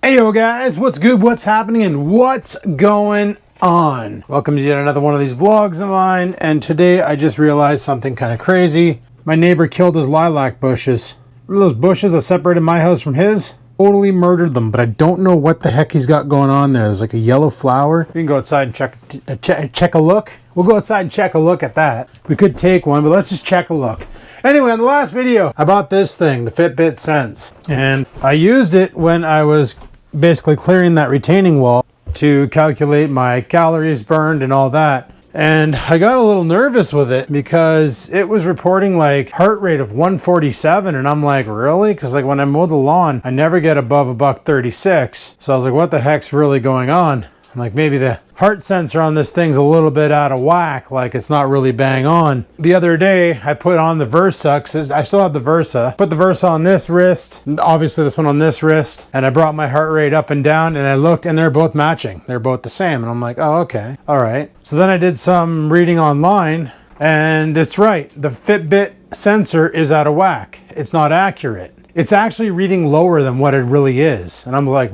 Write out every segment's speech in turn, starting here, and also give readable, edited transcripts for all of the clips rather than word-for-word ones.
Hey yo guys, what's good, what's happening, and what's going on? Welcome to yet another one of these vlogs of mine, and today I just realized something kind of crazy. My neighbor killed his lilac bushes. Remember those bushes that separated my house from his? Totally murdered them, but I don't know what the heck he's got going on there. There's like a yellow flower. We can go outside and check a look. We'll go outside and check a look at that. We could take one, but let's just check a look. Anyway, in the last video, I bought this thing, the Fitbit Sense, and I used it when I was basically clearing that retaining wall to calculate my calories burned and all that. And I got a little nervous with it because it was reporting like heart rate of 147, and I'm like, really? Because like when I mow the lawn, I never get above a $136. So I was like, what the heck's really going on? I'm like, maybe the heart sensor on this thing's a little bit out of whack, like it's not really bang on. The other day, I put on the Versa, because I still have the Versa. Put the Versa on this wrist, obviously this one on this wrist, and I brought my heart rate up and down, and I looked, and they're both matching. They're both the same, and I'm like, oh, okay, all right. So then I did some reading online, and it's right. The Fitbit sensor is out of whack. It's not accurate. It's actually reading lower than what it really is. And I'm like,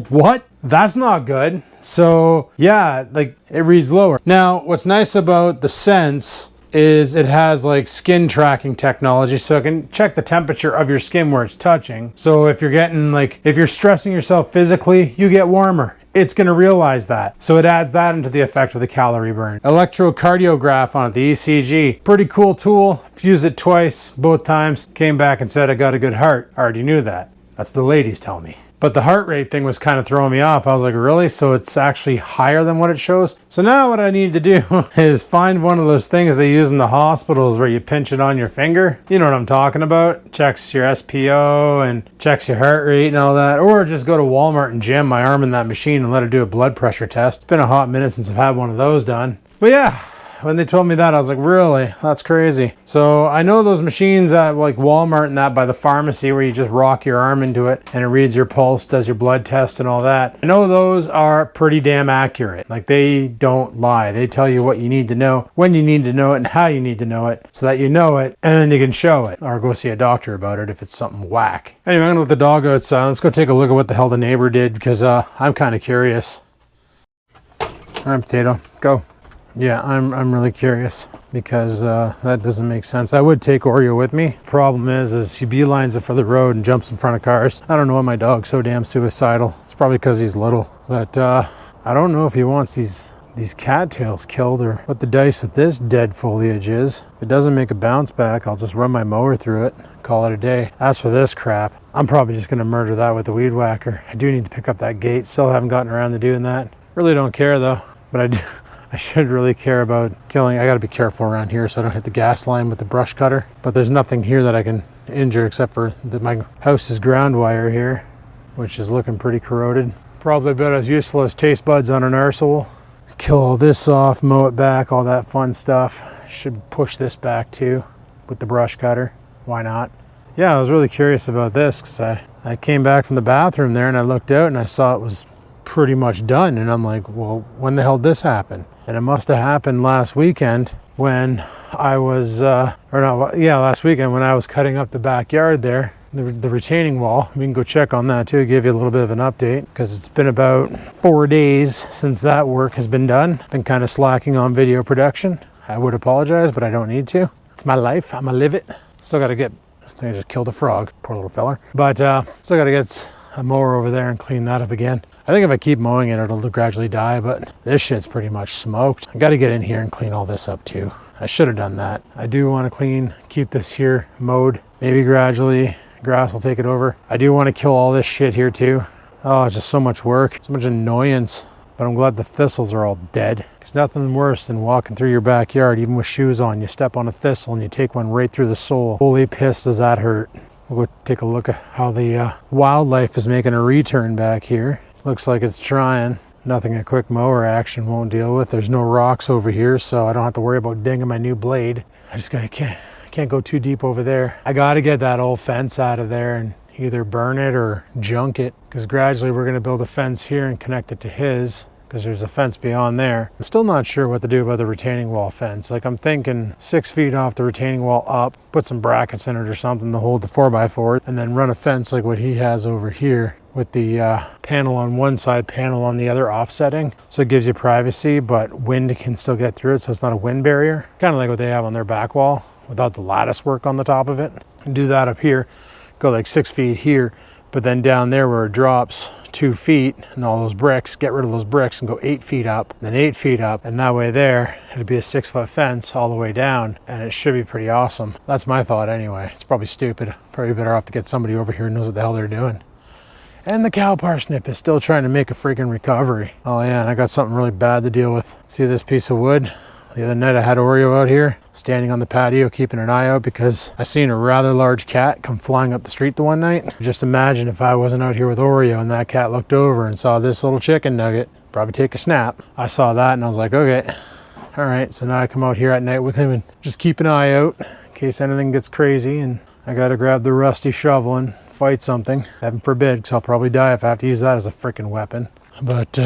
what? That's not good. So yeah, like it reads lower. Now, what's nice about the Sense is it has like skin tracking technology, so it can check the temperature of your skin where it's touching. So if you're getting like, if you're stressing yourself physically, you get warmer. It's going to realize that. So it adds that into the effect with the calorie burn. Electrocardiograph on it, the ECG. Pretty cool tool. Fused it twice, both times. Came back and said I got a good heart. I already knew that. That's what the ladies tell me. But the heart rate thing was kind of throwing me off. I was like, really? So it's actually higher than what it shows? So now what I need to do is find one of those things they use in the hospitals where you pinch it on your finger. You know what I'm talking about? Checks your SPO and checks your heart rate and all that. Or just go to Walmart and jam my arm in that machine and let it do a blood pressure test. It's been a hot minute since I've had one of those done. But yeah. When they told me that, I was like, really? That's crazy. So I know those machines at like Walmart and that by the pharmacy where you just rock your arm into it and it reads your pulse, does your blood test and all that. I know those are pretty damn accurate. Like they don't lie. They tell you what you need to know, when you need to know it, and how you need to know it so that you know it and then you can show it or go see a doctor about it if it's something whack. Anyway, I'm gonna let the dog outside. Let's go take a look at what the hell the neighbor did because I'm kind of curious. All right, Potato, go. Yeah, I'm really curious because that doesn't make sense. I would take Oreo with me. Problem is he beelines it for the road and jumps in front of cars. I don't know why my dog's so damn suicidal. It's probably because he's little. But I don't know if he wants these cattails killed or what the dice with this dead foliage is. If it doesn't make a bounce back, I'll just run my mower through it, call it a day. As for this crap, I'm probably just going to murder that with the weed whacker. I do need to pick up that gate. Still haven't gotten around to doing that. Really don't care though, but I do. I should really care about killing. I got to be careful around here so I don't hit the gas line with the brush cutter. But there's nothing here that I can injure except for my house's ground wire here, which is looking pretty corroded. Probably about as useful as taste buds on an arsehole. Kill all this off, mow it back, all that fun stuff. Should push this back too with the brush cutter. Why not? Yeah, I was really curious about this because I came back from the bathroom there and I looked out and I saw it was pretty much done. And I'm like, well, when the hell did this happen? And it must have happened last weekend when I was, last weekend when I was cutting up the backyard there, the retaining wall. We can go check on that too, give you a little bit of an update because it's been about 4 days since that work has been done. Been kind of slacking on video production. I would apologize, but I don't need to. It's my life, I'm gonna live it. Still gotta get, I think I just killed a frog, poor little feller. But still gotta get a mower over there and clean that up again. I think if I keep mowing it, it'll gradually die, but this shit's pretty much smoked. I gotta get in here and clean all this up too. I should have done that. I do want to keep this here mowed. Maybe gradually grass will take it over. I do want to kill all this shit here too. Oh, it's just so much work, so much annoyance. But I'm glad the thistles are all dead. There's nothing worse than walking through your backyard, even with shoes on. You step on a thistle and you take one right through the sole. Holy piss, does that hurt. We'll go take a look at how the wildlife is making a return back here. Looks like it's trying. Nothing a quick mower action won't deal with. There's no rocks over here, so I don't have to worry about dinging my new blade. I can't go too deep over there. I gotta get that old fence out of there and either burn it or junk it, because gradually we're gonna build a fence here and connect it to his, because there's a fence beyond there. I'm still not sure what to do about the retaining wall fence. Like, I'm thinking 6 feet off the retaining wall up, put some brackets in it or something to hold the 4x4, and then run a fence like what he has over here. with the panel on one side, panel on the other offsetting. So it gives you privacy, but wind can still get through it, so it's not a wind barrier. Kind of like what they have on their back wall without the lattice work on the top of it. And do that up here, go like 6 feet here, but then down there where it drops 2 feet and all those bricks, get rid of those bricks and go 8 feet up, then 8 feet up, and that way there it'll be a 6-foot fence all the way down, and it should be pretty awesome. That's my thought anyway. It's probably stupid. Probably better off to get somebody over here who knows what the hell they're doing. And the cow parsnip is still trying to make a freaking recovery. Oh yeah, and I got something really bad to deal with. See this piece of wood? The other night I had Oreo out here, standing on the patio, keeping an eye out because I seen a rather large cat come flying up the street the one night. Just imagine if I wasn't out here with Oreo and that cat looked over and saw this little chicken nugget, probably take a snap. I saw that and I was like, okay, all right. So now I come out here at night with him and just keep an eye out in case anything gets crazy. And I got to grab the rusty shovel and fight something. Heaven forbid, because I'll probably die if I have to use that as a freaking weapon. But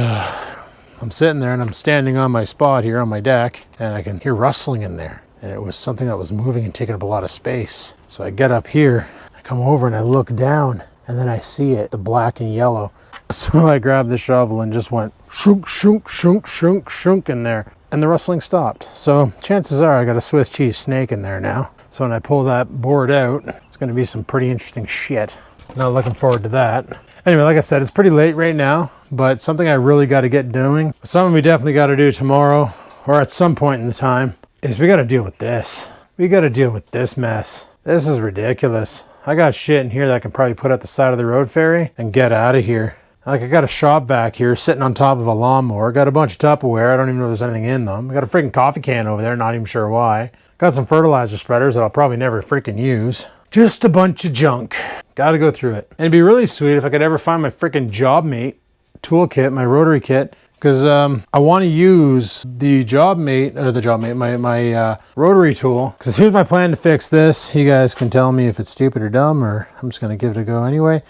I'm sitting there and I'm standing on my spot here on my deck and I can hear rustling in there. And it was something that was moving and taking up a lot of space. So I get up here, I come over and I look down and then I see it, the black and yellow. So I grabbed the shovel and just went shunk, shunk, shunk, shunk, shunk in there. And the rustling stopped. So chances are I got a Swiss cheese snake in there now. So when I pull that board out, it's gonna be some pretty interesting shit. Not looking forward to that. Anyway, like I said, it's pretty late right now, but something I really got to get doing, something we definitely got to do tomorrow or at some point in the time, is we got to deal with this. We got to deal with this mess. This is ridiculous. I got shit in here that I can probably put at the side of the road ferry and get out of here. Like I got a shop vac here sitting on top of a lawnmower. Got a bunch of Tupperware. I don't even know if there's anything in them. I got a freaking coffee can over there. Not even sure why. Got some fertilizer spreaders that I'll probably never freaking use. Just a bunch of junk. Got to go through it. And it'd be really sweet if I could ever find my freaking job mate toolkit, my rotary kit, because I want to use the my rotary tool. Because here's my plan to fix this. You guys can tell me if it's stupid or dumb, or I'm just going to give it a go anyway.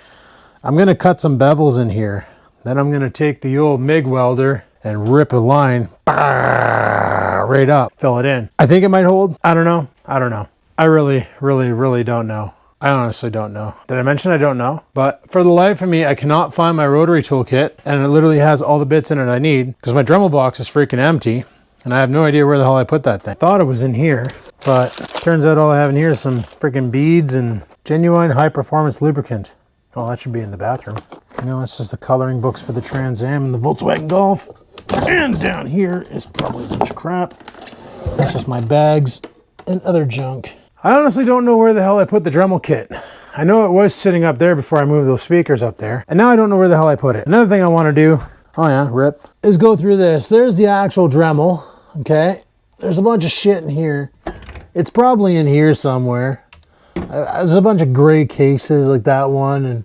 I'm going to cut some bevels in here. Then I'm going to take the old MIG welder and rip a line right up, fill it in. I think it might hold. I don't know. I really don't know. I honestly don't know. Did I mention I don't know? But for the life of me, I cannot find my rotary toolkit, and it literally has all the bits in it I need because my Dremel box is freaking empty, and I have no idea where the hell I put that thing. Thought it was in here, but turns out all I have in here is some freaking beads and genuine high-performance lubricant. Oh, that should be in the bathroom. You know, this is the coloring books for the Trans Am and the Volkswagen Golf. And down here is probably a bunch of crap. That's just my bags and other junk. I honestly don't know where the hell I put the Dremel kit. I know it was sitting up there before I moved those speakers up there. And now I don't know where the hell I put it. Another thing I want to do, oh yeah, rip, is go through this. There's the actual Dremel, okay? There's a bunch of shit in here. It's probably in here somewhere. There's a bunch of gray cases like that one, and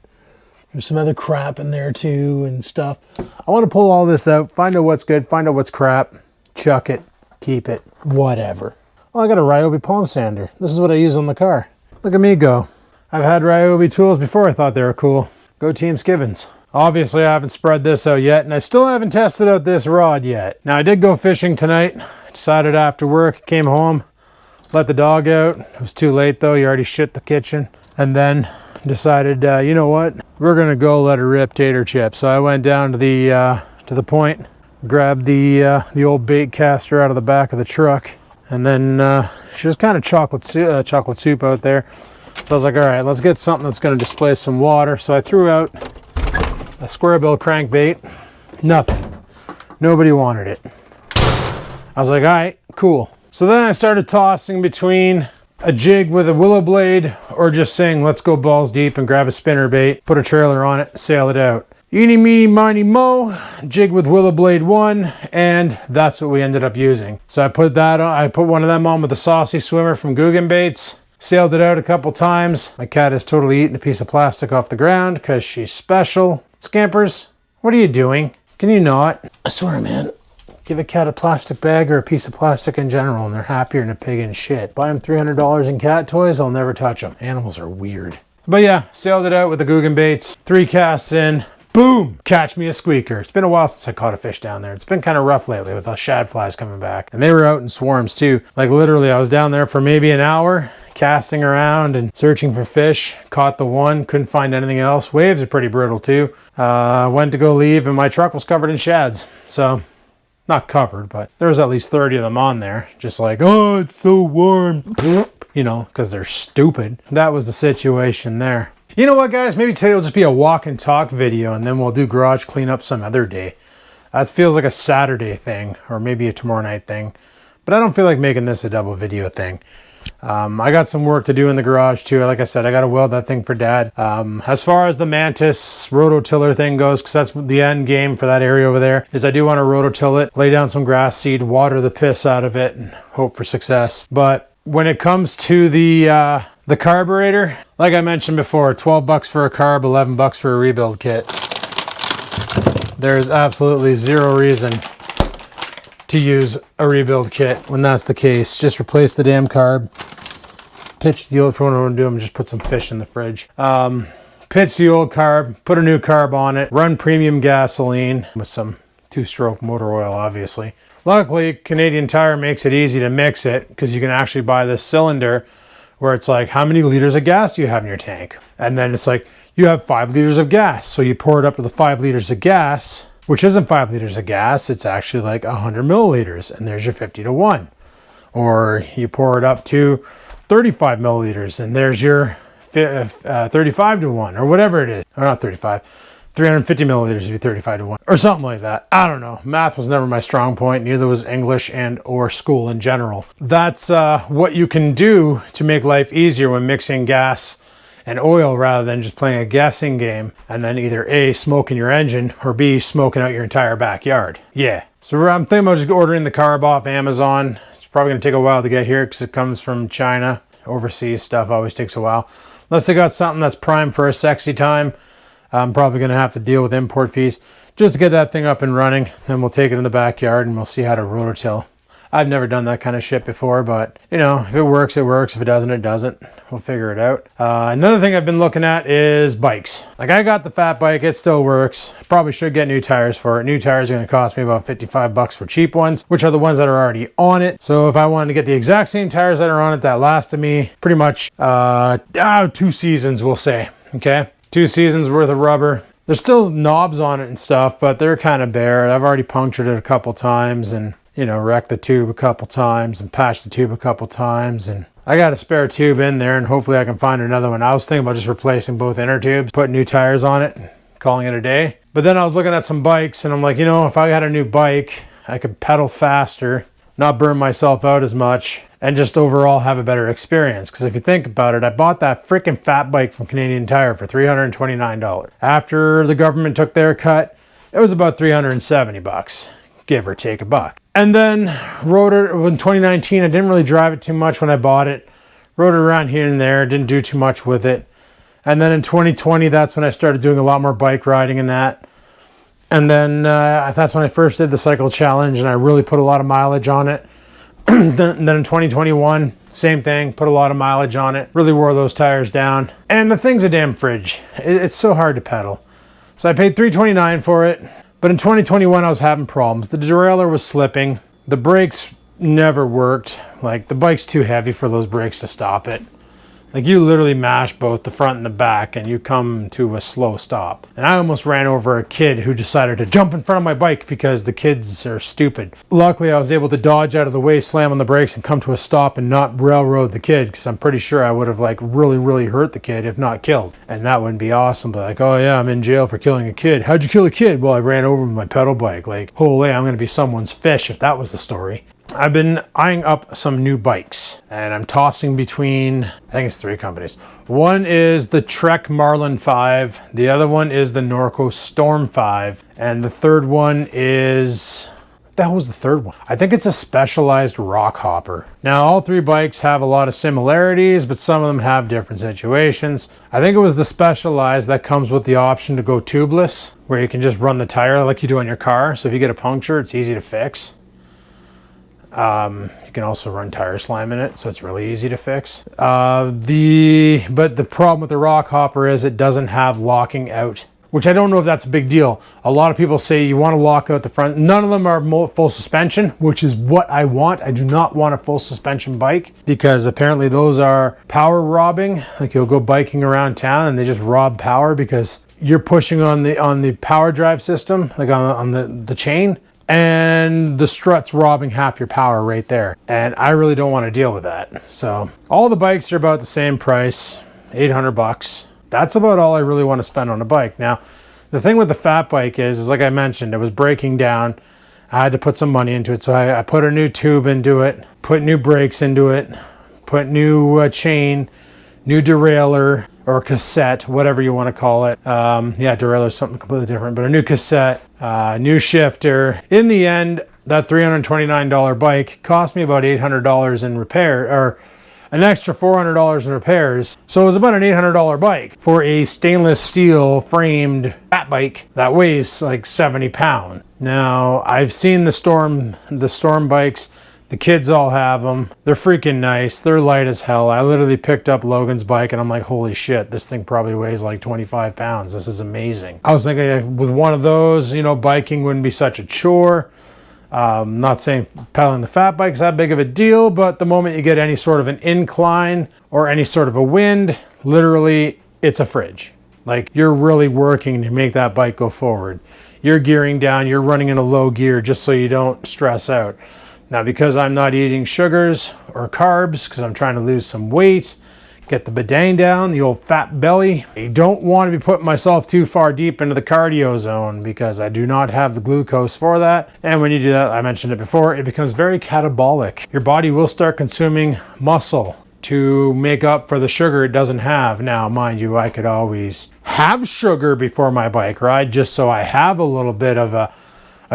there's some other crap in there too and stuff. I want to pull all this out, find out what's good, find out what's crap, chuck it, keep it, whatever. Oh, I got a Ryobi palm sander. This is what I use on the car. Look at me go. I've had Ryobi tools before. I thought they were cool. Go Team Skivinz. Obviously, I haven't spread this out yet, and I still haven't tested out this rod yet. Now, I did go fishing tonight. I decided after work, came home, let the dog out. It was too late, though. You already shit the kitchen. And then decided, you know what? We're going to go let her rip tater chip. So I went down to the point, grabbed the old bait caster out of the back of the truck. And then she was kind of chocolate soup out there. So I was like, all right, let's get something that's going to displace some water. So I threw out a square bill crankbait. Nothing. Nobody wanted it. I was like, all right, cool. So then I started tossing between a jig with a willow blade or just saying, let's go balls deep and grab a spinner bait, put a trailer on it, sail it out. Eeny, meeny, miny, mo, jig with willow blade 1, and that's what we ended up using. So I put that on, I put one of them on with the saucy swimmer from Skivinz, sailed it out a couple times. My cat has totally eaten a piece of plastic off the ground because she's special. Scampers, what are you doing? Can you not? I swear, man, give a cat a plastic bag or a piece of plastic in general and they're happier than a pig in shit. Buy them $300 in cat toys, I'll never touch them. Animals are weird. But yeah, sailed it out with the Skivinz, 3 casts in. Boom! Catch me a squeaker. It's been a while since I caught a fish down there. It's been kind of rough lately with the shad flies coming back. And they were out in swarms too. Like literally I was down there for maybe an hour, casting around and searching for fish. Caught the one, couldn't find anything else. Waves are pretty brutal too. Went to go leave and my truck was covered in shads. So, not covered, but there was at least 30 of them on there. Just like, oh, it's so warm. You know, because they're stupid. That was the situation there. You know what, guys? Maybe today will just be a walk and talk video, and then we'll do garage cleanup some other day. That feels like a Saturday thing, or maybe a tomorrow night thing. But I don't feel like making this a double video thing. I got some work to do in the garage too. Like I said, I got to weld that thing for Dad. As far as the Mantis rototiller thing goes, because that's the end game for that area over there, is I do want to rototill it, lay down some grass seed, water the piss out of it, and hope for success. But when it comes to the carburetor, like I mentioned before, 12 bucks for a carb, 11 bucks for a rebuild kit. There's absolutely zero reason to use a rebuild kit when that's the case. Just replace the damn carb. Pitch the old, if you want to do them, just put some fish in the fridge. Pitch the old carb, put a new carb on it, run premium gasoline with some 2-stroke motor oil, obviously. Luckily, Canadian Tire makes it easy to mix it because you can actually buy this cylinder where it's like, how many liters of gas do you have in your tank? And then it's like, you have 5 liters of gas. So you pour it up to the 5 liters of gas, which isn't 5 liters of gas. It's actually like 100 milliliters, and there's your 50 to 1. Or you pour it up to 35 milliliters, and there's your 35 to 1, or whatever it is. Or not 35. 350 milliliters would be 35 to 1, or something like that. I don't know. Math was never my strong point. Neither was English and or school in general. That's what you can do to make life easier when mixing gas and oil rather than just playing a guessing game and then either A, smoking your engine, or B, smoking out your entire backyard. Yeah. So I'm thinking about just ordering the carb off Amazon. It's probably going to take a while to get here because it comes from China. Overseas stuff always takes a while. Unless they got something that's primed for a sexy time, I'm probably going to have to deal with import fees just to get that thing up and running. Then we'll take it in the backyard and we'll see how to rototill. I've never done that kind of shit before, but you know, if it works, it works. If it doesn't, it doesn't. We'll figure it out. Another thing I've been looking at is bikes. Like I got the fat bike, it still works. Probably should get new tires for it. New tires are going to cost me about 55 bucks for cheap ones, which are the ones that are already on it. So if I wanted to get the exact same tires that are on it that lasted me pretty much 2 seasons, we'll say, okay? 2 seasons worth of rubber. There's still knobs on it and stuff, but they're kind of bare. I've already punctured it a couple times and, you know, wrecked the tube a couple times and patched the tube a couple times. And I got a spare tube in there and hopefully I can find another one. I was thinking about just replacing both inner tubes, putting new tires on it and calling it a day. But then I was looking at some bikes and I'm like, you know, if I had a new bike, I could pedal faster, not burn myself out as much, and just overall have a better experience. Because if you think about it, I bought that freaking fat bike from Canadian Tire for $329. After the government took their cut, it was about 370 bucks, give or take a buck. And then rode it in 2019. I didn't really drive it too much when I bought it. Rode it around here and there, didn't do too much with it. And then in 2020, that's when I started doing a lot more bike riding and that. And then that's when I first did the cycle challenge and I really put a lot of mileage on it. Then in 2021, same thing, put a lot of mileage on it, really wore those tires down. And the thing's a damn fridge. It's so hard to pedal. So I paid $329 for it, but in 2021 I was having problems. The derailleur was slipping, the brakes never worked. Like the bike's too heavy for those brakes to stop it. Like you literally mash both the front and the back and you come to a slow stop. And I almost ran over a kid who decided to jump in front of my bike because the kids are stupid. Luckily, I was able to dodge out of the way, slam on the brakes and come to a stop and not railroad the kid, because I'm pretty sure I would have like really hurt the kid if not killed. And that wouldn't be awesome. But like, oh yeah, I'm in jail for killing a kid. How'd you kill a kid? Well, I ran over with my pedal bike. Like, holy, I'm going to be someone's fish if that was the story. I've been eyeing up some new bikes and I'm tossing between, I think it's 3 companies. One is the Trek Marlin 5. The other one is the Norco Storm 5. And the third one is, what the hell was the third one? I think it's a Specialized rock hopper. Now all 3 bikes have a lot of similarities, but some of them have different situations. I think it was the Specialized that comes with the option to go tubeless, where you can just run the tire like you do on your car. So if you get a puncture, it's easy to fix. You can also run tire slime in it, so it's really easy to fix. But the problem with the rock hopper is it doesn't have locking out which I don't know if that's a big deal. A lot of people say you want to lock out the front. None of them are full suspension, which is what I want. I do not want a full suspension bike because apparently those are power robbing. Like you'll go biking around town and they just rob power because you're pushing on the power drive system, like on the chain, and the strut's robbing half your power right there. And I really don't want to deal with that. So all the bikes are about the same price, $800. That's about all I really want to spend on a bike. Now, the thing with the fat bike is like I mentioned, it was breaking down. I had to put some money into it. So I put a new tube into it, put new brakes into it, put new chain, new derailleur or cassette, whatever you want to call it. Yeah, derailleur is something completely different, but a new cassette, new shifter. In the end, that $329 bike cost me about $800 in repair, or an extra $400 in repairs. So it was about an $800 bike for a stainless steel framed fat bike that weighs like 70 pounds. Now, I've seen the storm bikes. The kids all have them. They're freaking nice. They're light as hell. I literally picked up Logan's bike and I'm like, holy shit, this thing probably weighs like 25 pounds. This is amazing. I was thinking with one of those, you know, biking wouldn't be such a chore. Not saying pedaling the fat bike's that big of a deal, but the moment you get any sort of an incline or any sort of a wind, literally it's a fridge. Like you're really working to make that bike go forward. You're gearing down, you're running in a low gear just so you don't stress out. Now, because I'm not eating sugars or carbs, because I'm trying to lose some weight, get the bedang down, the old fat belly, I don't want to be putting myself too far deep into the cardio zone because I do not have the glucose for that. And when you do that, I mentioned it before, it becomes very catabolic. Your body will start consuming muscle to make up for the sugar it doesn't have. Now, mind you, I could always have sugar before my bike ride just so I have a little bit of a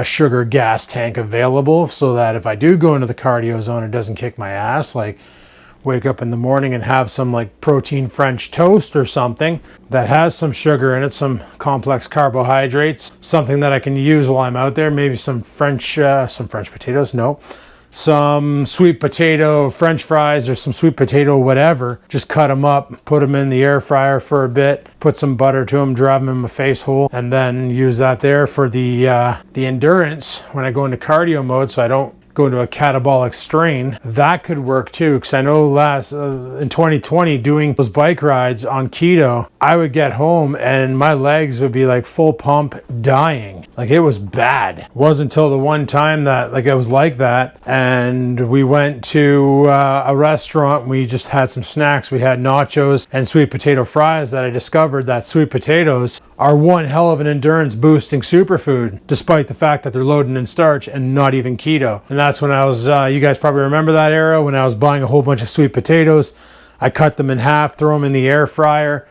sugar gas tank available so that if I do go into the cardio zone, it doesn't kick my ass. Like wake up in the morning and have some like protein French toast or something that has some sugar in it, some complex carbohydrates, something that I can use while I'm out there. Maybe some French potatoes. No. Some sweet potato French fries or some sweet potato whatever. Just cut them up, put them in the air fryer for a bit, put some butter to them, drive them in my face hole, and then use that there for the endurance when I go into cardio mode so I don't go into a catabolic strain. That could work too, because I know in 2020 doing those bike rides on keto, I would get home and my legs would be like full pump dying. Like it was bad. It wasn't until the one time that like it was like that and we went to a restaurant, we just had some snacks. We had nachos and sweet potato fries that I discovered that sweet potatoes are one hell of an endurance boosting superfood, despite the fact that they're loaded in starch and not even keto. And that's when I was, you guys probably remember that era when I was buying a whole bunch of sweet potatoes. I cut them in half, throw them in the air fryer,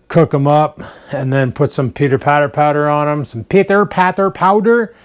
cook them up, and then put some Peter Patter powder on them, some Peter Patter powder,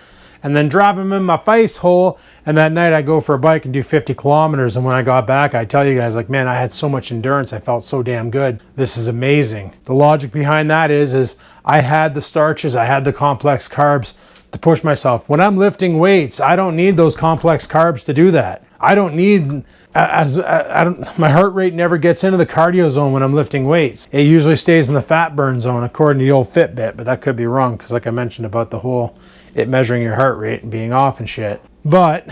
and then drive them in my face hole. And that night I go for a bike and do 50 kilometers. And when I got back, I tell you guys, like, man, I had so much endurance. I felt so damn good. This is amazing. The logic behind that is I had the starches, I had the complex carbs to push myself. When I'm lifting weights, I don't need those complex carbs to do that. I don't need, my heart rate never gets into the cardio zone when I'm lifting weights. It usually stays in the fat burn zone according to the old Fitbit, but that could be wrong because like I mentioned about the whole it measuring your heart rate and being off and shit. But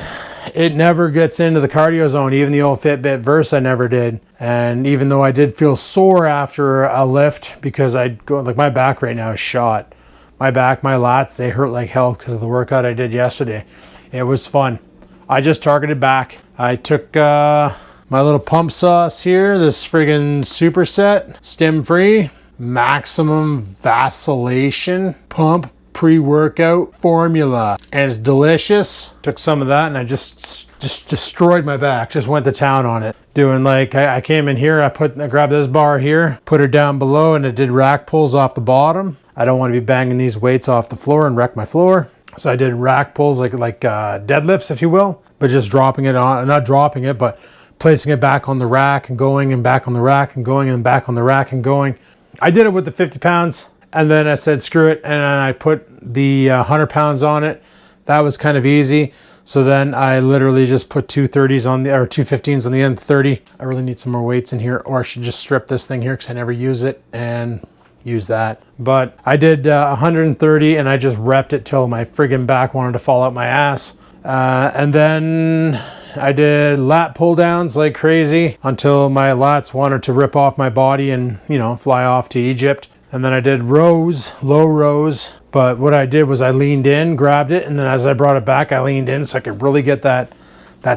it never gets into the cardio zone. Even the old Fitbit Versa never did. And even though I did feel sore after a lift because I'd go, like my back right now is shot. My back, my lats, they hurt like hell because of the workout I did yesterday. It was fun. I just targeted back. I took my little pump sauce here, this friggin' superset, stim free, maximum vacillation pump pre-workout formula, and it's delicious. Took some of that and I just destroyed my back, just went to town on it. Doing like, I came in here, I grabbed this bar here, put her down below, and it did rack pulls off the bottom. I don't want to be banging these weights off the floor and wreck my floor. So I did rack pulls like deadlifts, if you will, but just dropping it on, not dropping it, but placing it back on the rack and going and back on the rack and going and back on the rack and going. I did it with the 50 pounds and then I said, screw it. And I put the 100 pounds on it. That was kind of easy. So then I literally just put 230s on the, or 215s on the end, 30. I really need some more weights in here, or I should just strip this thing here because I never use it. And use that. But I did 130 and I just repped it till my friggin' back wanted to fall out my ass. And then I did lat pull downs like crazy until my lats wanted to rip off my body and, you know, fly off to Egypt. And then I did rows, low rows. But what I did was I leaned in, grabbed it, and then as I brought it back, I leaned in so I could really get that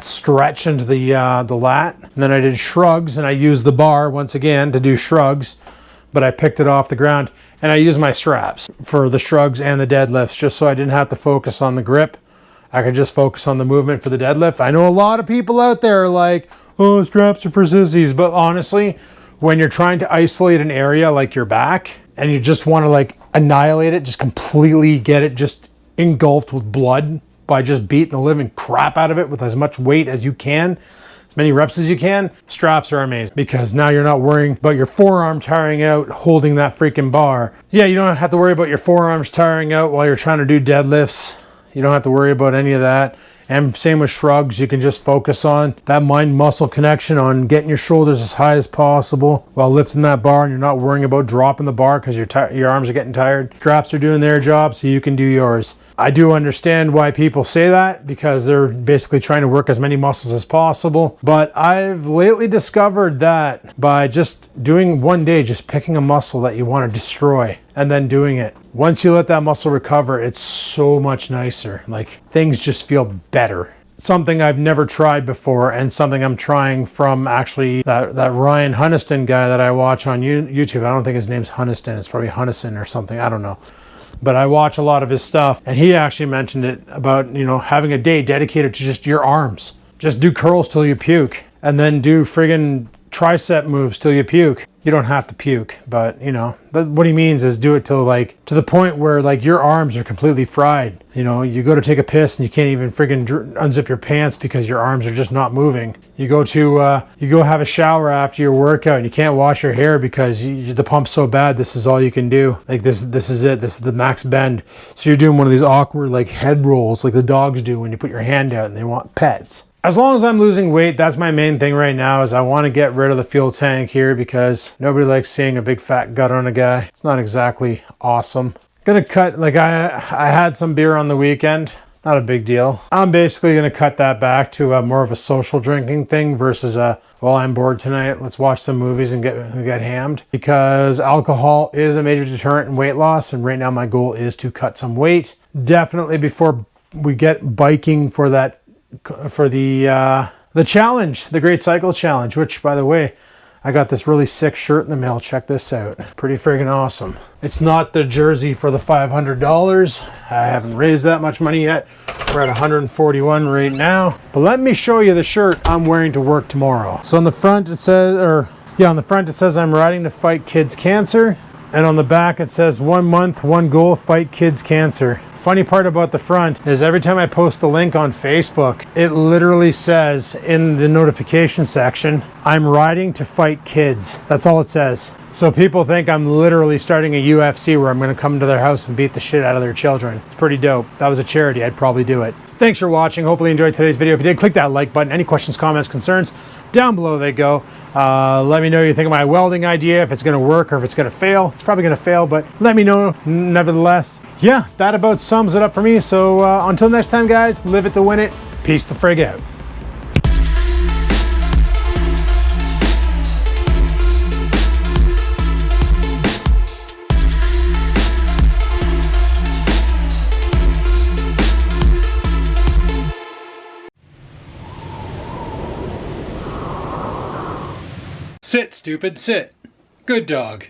stretch into the lat. And then I did shrugs, and I used the bar once again to do shrugs, but I picked it off the ground. And I used my straps for the shrugs and the deadlifts just so I didn't have to focus on the grip. I could just focus on the movement for the deadlift. I know a lot of people out there are like, oh, straps are for sissies. But honestly, when you're trying to isolate an area like your back and you just want to like annihilate it, just completely get it just engulfed with blood by just beating the living crap out of it with as much weight as you can, as many reps as you can, straps are amazing because now you're not worrying about your forearm tiring out holding that freaking bar. Yeah, you don't have to worry about your forearms tiring out while you're trying to do deadlifts. You don't have to worry about any of that. And same with shrugs, you can just focus on that mind-muscle connection on getting your shoulders as high as possible while lifting that bar, and you're not worrying about dropping the bar because your arms are getting tired. Straps are doing their job, so you can do yours. I do understand why people say that because they're basically trying to work as many muscles as possible. But I've lately discovered that by just doing one day, just picking a muscle that you want to destroy and then doing it. Once you let that muscle recover, it's so much nicer. Like things just feel better. Something I've never tried before and something I'm trying from actually that Ryan Hunniston guy that I watch on YouTube. I don't think his name's Hunniston. It's probably Hunnison or something. I don't know. But I watch a lot of his stuff, and he actually mentioned it about, you know, having a day dedicated to just your arms. Just do curls till you puke, and then do friggin' tricep moves till you puke. You don't have to puke, but you know, what he means is do it till like, to the point where like your arms are completely fried. You know, you go to take a piss and you can't even friggin' unzip your pants because your arms are just not moving. You go have a shower after your workout and you can't wash your hair because the pump's so bad, this is all you can do. Like this is it, this is the max bend. So you're doing one of these awkward like head rolls like the dogs do when you put your hand out and they want pets. As long as I'm losing weight, that's my main thing right now is I want to get rid of the fuel tank here because nobody likes seeing a big fat gut on a guy. It's not exactly awesome. Gonna cut, like I had some beer on the weekend, not a big deal. I'm basically gonna cut that back to more of a social drinking thing versus well, I'm bored tonight, let's watch some movies and get hammed. Because alcohol is a major deterrent in weight loss, and right now my goal is to cut some weight. Definitely before we get biking for the challenge, the Great Cycle Challenge, which by the way, I got this really sick shirt in the mail. Check this out. Pretty friggin' awesome. It's not the jersey for the $500. I haven't raised that much money yet. We're at 141 right now. But let me show you the shirt I'm wearing to work tomorrow. So on the front it says, I'm riding to fight kids cancer. And on the back it says 1 month, 1 goal, fight kids cancer. Funny part about the front is every time I post the link on Facebook, it literally says in the notification section, I'm riding to fight kids. That's all it says. So people think I'm literally starting a UFC where I'm going to come to their house and beat the shit out of their children. It's pretty dope. If that was a charity, I'd probably do it. Thanks for watching. Hopefully you enjoyed today's video. If you did, click that like button. Any questions, comments, concerns, down below they go. Let me know what you think of my welding idea, if it's going to work or if it's going to fail. It's probably going to fail, but let me know nevertheless. Yeah, that about sums it up for me. So until next time, guys, live it to win it. Peace the frig out. Sit, stupid, sit. Good dog.